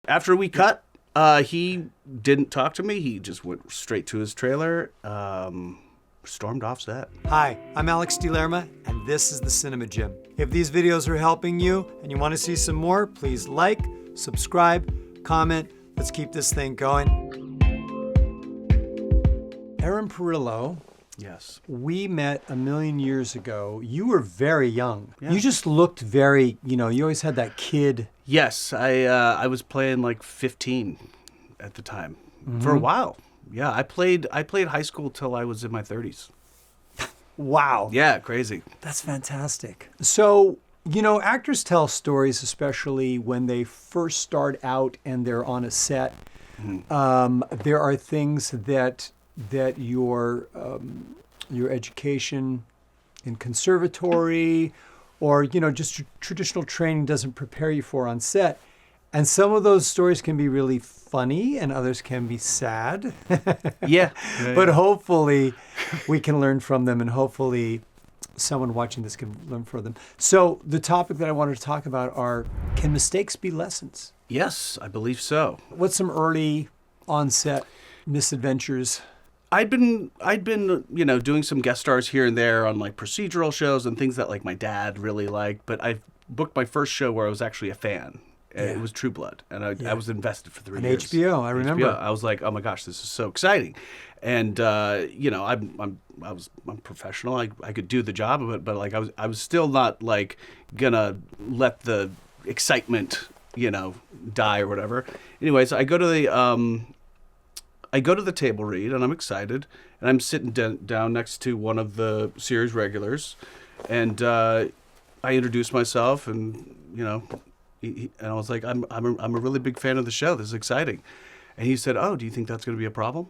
After we cut, he didn't talk to me. He just went straight to his trailer, stormed off set. Hi, I'm Alex DeLerma, and this is the Cinema Gym. If these videos are helping you and you want to see some more, please like, subscribe, comment. Let's keep this thing going. Aaron Perilo, Yes. we met a million years ago. You were very young. Yeah. You just looked very, you always had that kid. Yes, I was playing like 15 at the time for a while. Yeah, I played high school till I was in my 30s. Wow. Yeah, crazy. That's fantastic. So, actors tell stories, especially when they first start out and they're on a set. There are things that your education in conservatory or, just traditional training doesn't prepare you for on set. And some of those stories can be really funny and others can be sad. Yeah. But hopefully we can learn from them, and hopefully someone watching this can learn from them. So the topic that I wanted to talk about are, can mistakes be lessons? Yes, I believe so. What's some early on-set misadventures? I'd been, doing some guest stars here and there on like procedural shows and things that like my dad really liked. But I booked my first show where I was actually a fan. It was True Blood, and I was invested for 3 years. HBO, I remember. HBO. I was like, oh my gosh, this is so exciting, and I'm professional. I could do the job of it, but like I was still not like gonna let the excitement die or whatever. Anyways, I go to the table read, and I'm excited, and I'm sitting down next to one of the series regulars, and I introduce myself, and and I was like, I'm a really big fan of the show. This is exciting. And he said, oh, do you think that's going to be a problem?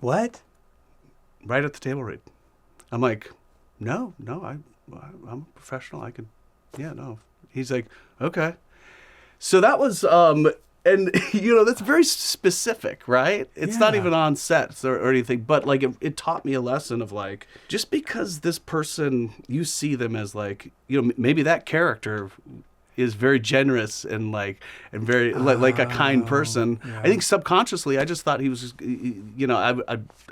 What? Right at the table read. I'm like, no, I'm a professional. I can, no. He's like, okay. So that was, and that's very specific, right? It's not even on set or anything, but like it taught me a lesson of like, just because this person, you see them as like, maybe that character is very generous and very like a kind person. Yeah. I think subconsciously I just thought he was,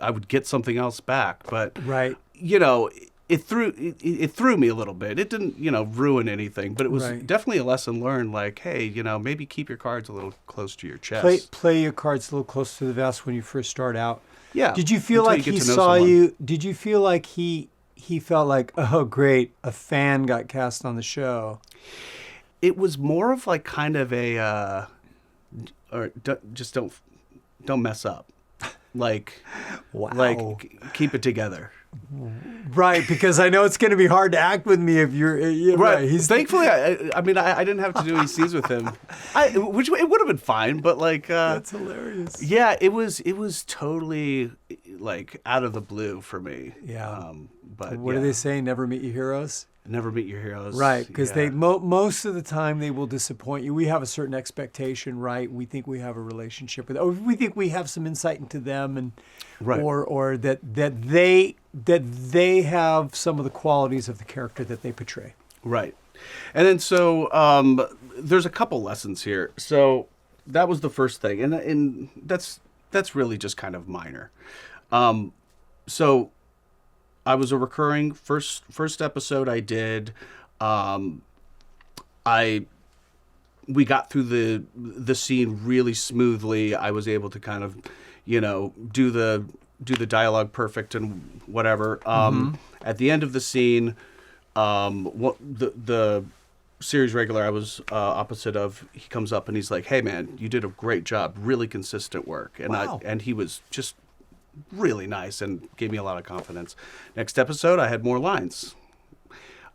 I would get something else back, but Right. It threw me a little bit. It didn't ruin anything, but it was Right. definitely a lesson learned. Like, hey, maybe keep your cards a little close to your chest. Play your cards a little close to the vest when you first start out. Yeah. Did you feel until like you he get to know saw someone. you? Did you feel like he felt like, oh great, a fan got cast on the show? It was more of like kind of a, just don't mess up, like, Wow. like keep it together. Right, because I know it's going to be hard to act with me if you're right. He's Thankfully, I mean, I didn't have to do any scenes with him, which it would have been fine. But like, that's hilarious. yeah, it was totally like out of the blue for me. Yeah. But What do they say? Never meet your heroes. Never meet your heroes. Right, because yeah. they most of the time they will disappoint you. We have a certain expectation, right? We think we have a relationship with, or we think we have some insight into them, and Right. or that they have some of the qualities of the character that they portray. Right. And then so there's a couple lessons here. So that was the first thing, and that's really just kind of minor. So I was a recurring first episode I did. We got through the scene really smoothly. I was able to kind of, do the dialogue perfect and whatever. At the end of the scene, the series regular I was opposite of, he comes up and he's like, "Hey man, you did a great job, really consistent work." And Wow. and he was just really nice and gave me a lot of confidence. Next episode, I had more lines.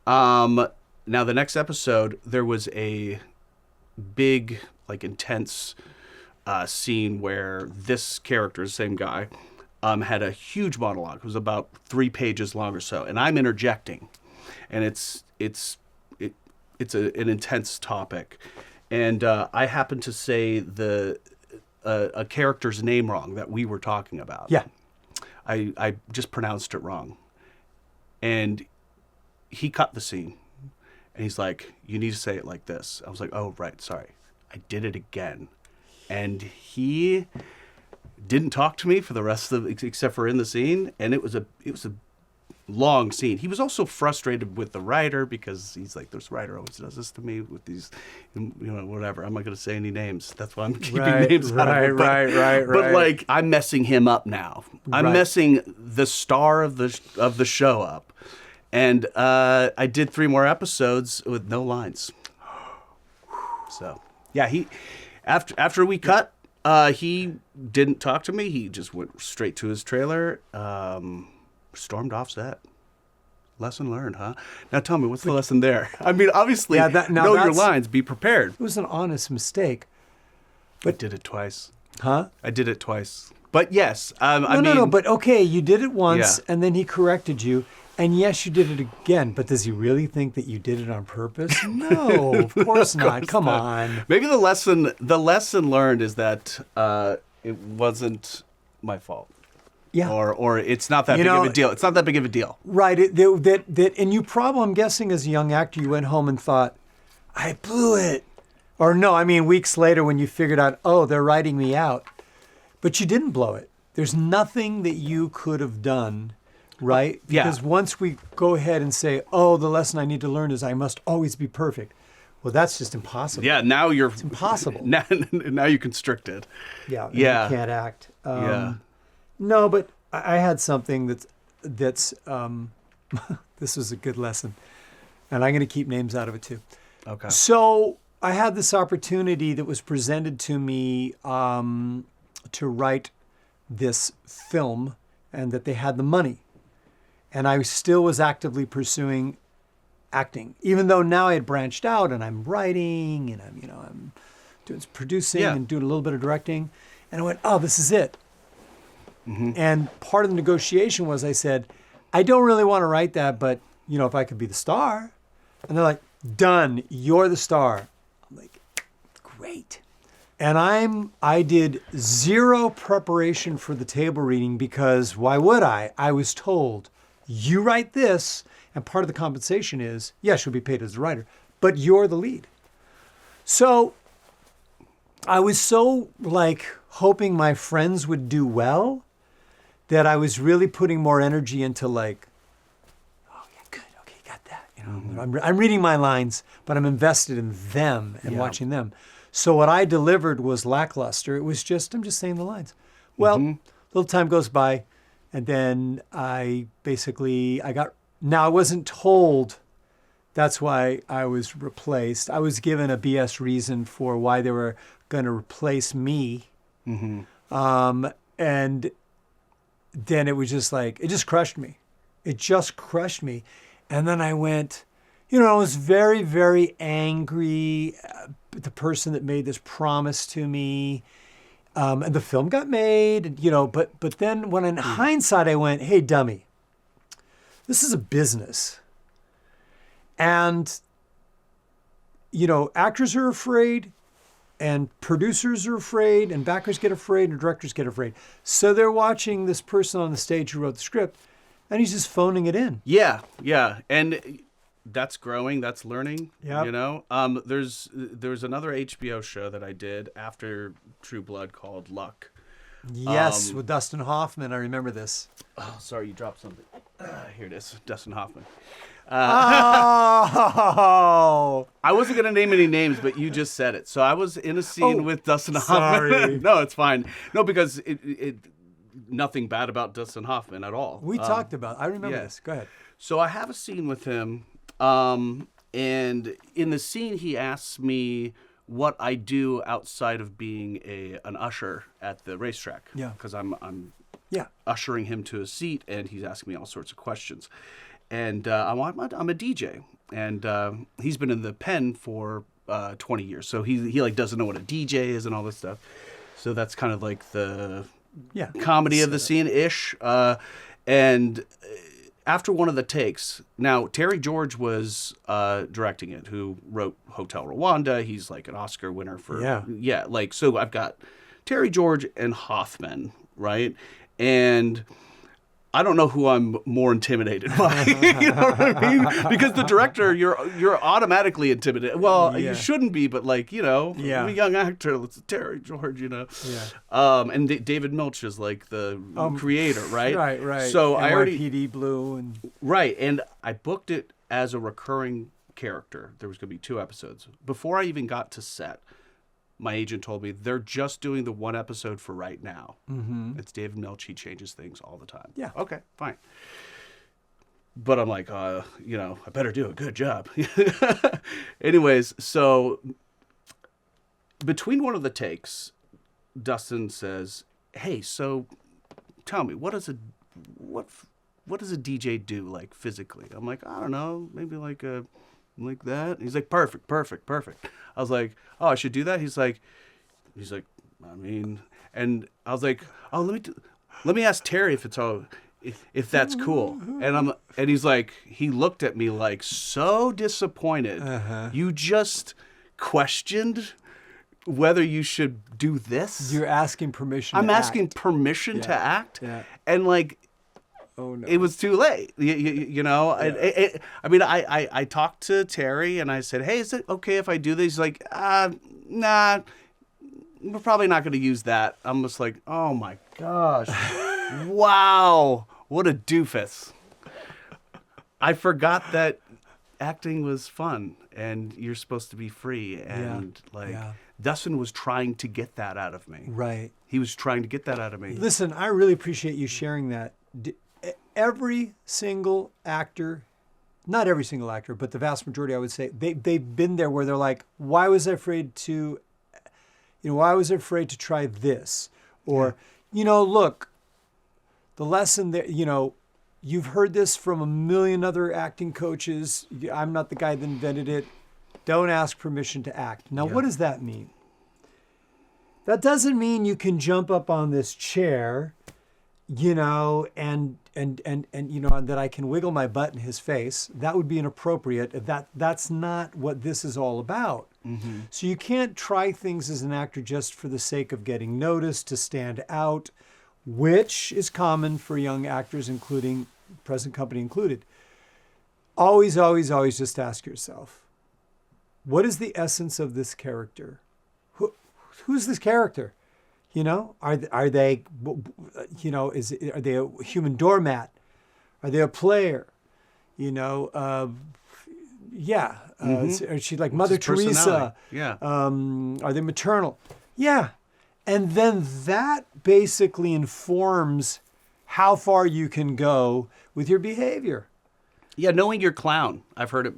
Now the next episode, there was a big, like intense scene where this character, the same guy, had a huge monologue. It was about 3 pages long or so, and I'm interjecting, and it's an intense topic, and I happened to say a character's name wrong that we were talking about. Yeah. I just pronounced it wrong, and he cut the scene, and he's like, "You need to say it like this." I was like, "Oh right, sorry." I did it again, and he didn't talk to me for the rest of except for in the scene, and it was a long scene. He was also frustrated with the writer because he's like, this writer always does this to me with these, whatever. I'm not going to say any names. That's why I'm keeping names out of it. Right. But like, I'm messing him up now. I'm messing the star of the show up. And I did 3 more episodes with no lines. So yeah, after we cut, he didn't talk to me. He just went straight to his trailer. Stormed off set. Lesson learned, huh? Now tell me, what's the lesson there? I mean, obviously, know your lines, be prepared. It was an honest mistake. But I did it twice. Huh? I did it twice. But yes, No, but okay, you did it once, Yeah. and then he corrected you, and yes, you did it again. But does he really think that you did it on purpose? No, of course not. Come on. Maybe the lesson learned is that it wasn't my fault. Yeah. Or it's not that big of a deal. It's not that big of a deal. Right. And you probably, I'm guessing, as a young actor, you went home and thought, I blew it. Or no, I mean, weeks later when you figured out, oh, they're writing me out. But you didn't blow it. There's nothing that you could have done, right? Yeah. Because once we go ahead and say, oh, the lesson I need to learn is I must always be perfect. Well, that's just impossible. Yeah, now it's impossible. Now you're constricted. Yeah. Yeah. You can't act. Yeah. No, but I had something that's this was a good lesson. And I'm going to keep names out of it too. Okay. So I had this opportunity that was presented to me to write this film, and that they had the money. And I still was actively pursuing acting, even though now I had branched out and I'm writing and I'm doing producing and doing a little bit of directing. And I went, oh, this is it. Mm-hmm. And part of the negotiation was I said, I don't really want to write that, but if I could be the star. And they're like, done, you're the star. I'm like, great. And I did 0 preparation for the table reading because why would I? I was told, you write this, and part of the compensation is, yes, you'll be paid as a writer, but you're the lead. So I was so hoping my friends would do well that I was really putting more energy into oh yeah, good, okay, got that. Mm-hmm. I'm reading my lines, but I'm invested in them and watching them. So what I delivered was lackluster. It was I'm just saying the lines. Well, a little time goes by, and then I wasn't told that's why I was replaced. I was given a BS reason for why they were going to replace me. Mm-hmm. And then it was just it just crushed me. It just crushed me. And then I went, I was very, very angry at the person that made this promise to me. And the film got made, but then when in hindsight, I went, hey, dummy, this is a business. And, actors are afraid, and producers are afraid, and backers get afraid, and directors get afraid. So they're watching this person on the stage who wrote the script, and he's just phoning it in. Yeah. And that's growing, that's learning. Yep. There's another HBO show that I did after True Blood called Luck. Yes, with Dustin Hoffman. I remember this. Oh, sorry, you dropped something. Here it is, Dustin Hoffman. Oh! I wasn't going to name any names, but you just said it. So I was in a scene with Dustin Hoffman. Sorry. No, it's fine. No, because it nothing bad about Dustin Hoffman at all. We talked about I remember this. Go ahead. So I have a scene with him, and in the scene he asks me what I do outside of being an usher at the racetrack. Yeah. Because I'm ushering him to a seat, and he's asking me all sorts of questions. And I'm a DJ, and he's been in the pen for 20 years, so he doesn't know what a DJ is and all this stuff. So that's kind of like the comedy of the scene-ish. And after one of the takes, now Terry George was directing it, who wrote Hotel Rwanda. He's like an Oscar winner for so I've got Terry George and Hoffman, right? And I don't know who I'm more intimidated by. You know what I mean? Because the director, you're automatically intimidated. Well, Yeah. you shouldn't be, but like, you know, Yeah. I'm a young actor. It's Terry George, you know. Yeah. And David Milch is like the creator, right? Right. So I already NYPD Blue and right, and I booked it as a recurring character. There was going to be 2 episodes. Before I even got to set, my agent told me they're just doing the 1 episode for right now. Mm-hmm. It's David Milch. He changes things all the time. Yeah. Okay, fine. But I'm like, you know, I better do a good job. Anyways, so between one of the takes, Dustin says, "Hey, so tell me, what does a DJ do, like, physically?" I'm like, "I don't know, maybe like that." He's like, perfect. I was like, "Oh, I should do that?" He's like, I mean, and I was like, "Oh, let me ask Terry if it's all, if that's cool." And he's like, he looked at me like so disappointed. You just questioned whether you should do this. you're asking permission. I'm to asking act. permission to act, Yeah. and like, Oh no. it was too late. You know. I mean, I talked to Terry and I said, "Hey, is it okay if I do this?" He's like, "Nah, we're probably not going to use that." I'm just like, "Oh my gosh, wow, what a doofus!" I forgot that acting was fun and you're supposed to be free, and Dustin was trying to get that out of me. Right. He was trying to get that out of me. Listen, I really appreciate you sharing that. Every single actor, not every single actor, but the vast majority, I would say, they've been there where they're like, why was I afraid to try this? Or, look, the lesson that, you've heard this from a million other acting coaches. I'm not the guy that invented it. Don't ask permission to act. Now, what does that mean? That doesn't mean you can jump up on this chair, and that I can wiggle my butt in his face. That would be inappropriate. That's not what this is all about. Mm-hmm. So you can't try things as an actor just for the sake of getting noticed, to stand out, which is common for young actors, including present company included. Always, always, always just ask yourself, what is the essence of this character? Who's this character? Are they, are they a human doormat? Are they a player? Is she like Mother Teresa? Yeah. Are they maternal? Yeah. And then that basically informs how far you can go with your behavior. Yeah, knowing your clown. I've heard it.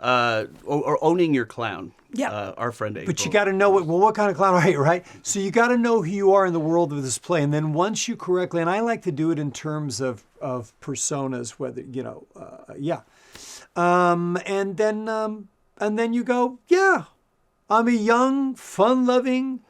Or owning your clown. Yeah. Our friend April. But you got to know what kind of clown are you, right? So you got to know who you are in the world of this play. And then once you correctly, and I like to do it in terms of personas, whether, and then you go, yeah, I'm a young, fun-loving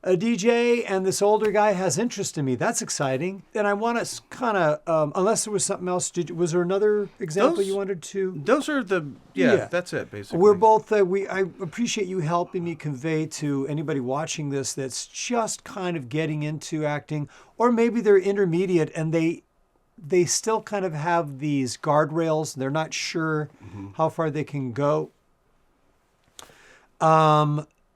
DJ, and this older guy has interest in me. That's exciting. And I want to kind of, unless there was something else, was there another example you wanted to? Those are that's it, basically. We're both, I appreciate you helping me convey to anybody watching this that's just kind of getting into acting, or maybe they're intermediate and they still kind of have these guardrails. They're not sure how far they can go.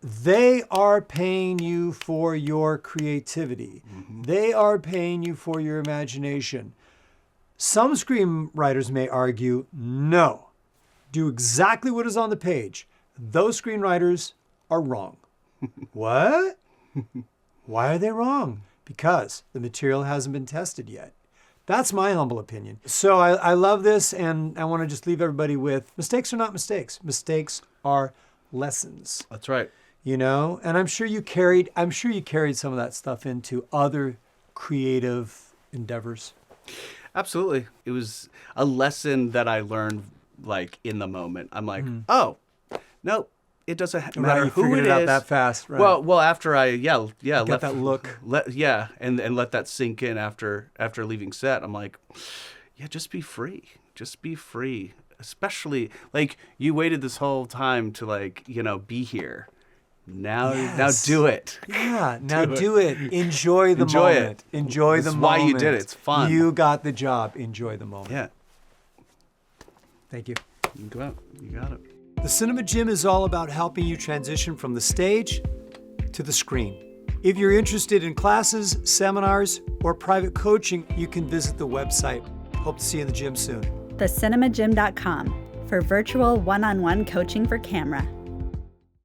They are paying you for your creativity. Mm-hmm. They are paying you for your imagination. Some screenwriters may argue, no, do exactly what is on the page. Those screenwriters are wrong. What? Why are they wrong? Because the material hasn't been tested yet. That's my humble opinion. So I love this, and I want to just leave everybody with, mistakes are not mistakes. Mistakes are lessons. That's right. And I'm sure you carried some of that stuff into other creative endeavors. Absolutely. It was a lesson that I learned like in the moment. I'm like, oh, no, it doesn't matter you who figured it out is. that fast. Right. Well, after I got that look. And let that sink in after leaving set. I'm like, yeah, just be free. Just be free. Especially like you waited this whole time to be here. Now Yes. do it. Yeah, now do it. Enjoy the Enjoy it. moment. Enjoy the This is moment. why you did it. It's fun. You got the job. Enjoy the moment. Yeah. Thank you. You can go out. You got it. The Cinema Gym is all about helping you transition from the stage to the screen. If you're interested in classes, seminars, or private coaching, you can visit the website. Hope to see you in the gym soon. thecinemagym.com for virtual one-on-one coaching for camera.